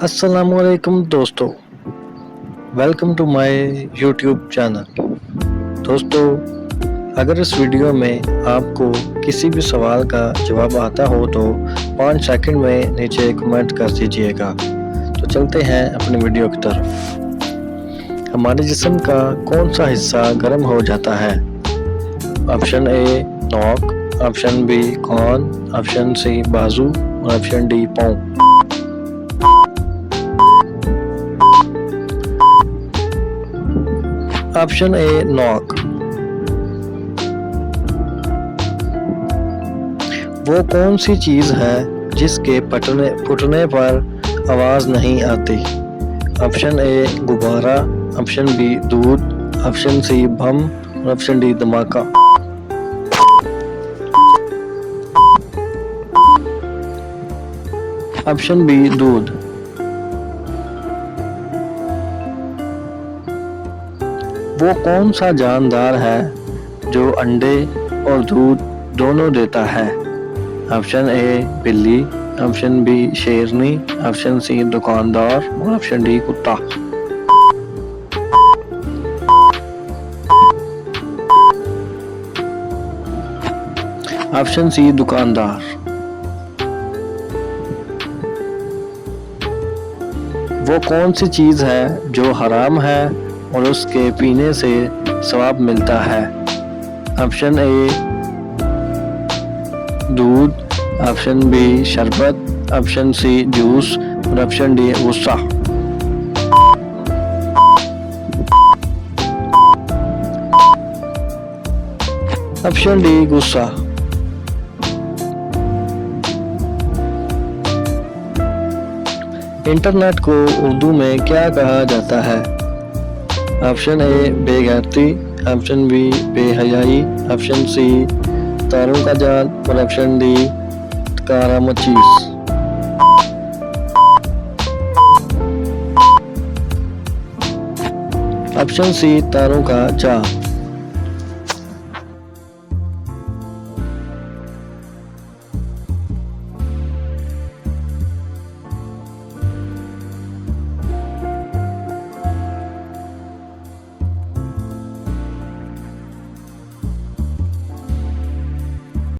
अस्सलामुअलैकुम दोस्तों, welcome to my YouTube channel. दोस्तों, अगर इस वीडियो में आपको किसी भी सवाल का जवाब आता हो तो 5 सेकंड में नीचे कमेंट कर दीजिएगा। तो चलते हैं अपनी वीडियो की तरफ। हमारे जिस्म का कौन सा हिस्सा गर्म हो जाता है? ऑप्शन ए नोक, ऑप्शन बी कान, ऑप्शन सी बाजू और ऑप्शन डी पाँव। Option A knock. वो कौन सी चीज है जिसके फटने पर आवाज नहीं आती? ऑप्शन ए गुब्बारा, ऑप्शन बी दूध, ऑप्शन सी बम और ऑप्शन डी धमाका। ऑप्शन बी दूध। वो कौन सा जानदार है जो अंडे और दूध दोनों देता है? ऑप्शन ए बिल्ली, ऑप्शन बी शेरनी, ऑप्शन सी दुकानदार और ऑप्शन डी कुत्ता। ऑप्शन सी दुकानदार। वो कौन सी चीज है जो हराम है और उसके पीने से सवाब मिलता है? ऑप्शन ए दूध, ऑप्शन बी शरबत, ऑप्शन सी जूस और ऑप्शन डी गुस्सा। ऑप्शन डी गुस्सा। इंटरनेट को उर्दू में क्या कहा जाता है? ऑप्शन ए बेगैरती, ऑप्शन बी बेहयाई, ऑप्शन सी तारों का जाल और ऑप्शन डी कारामत चीज। ऑप्शन सी तारों का जाल।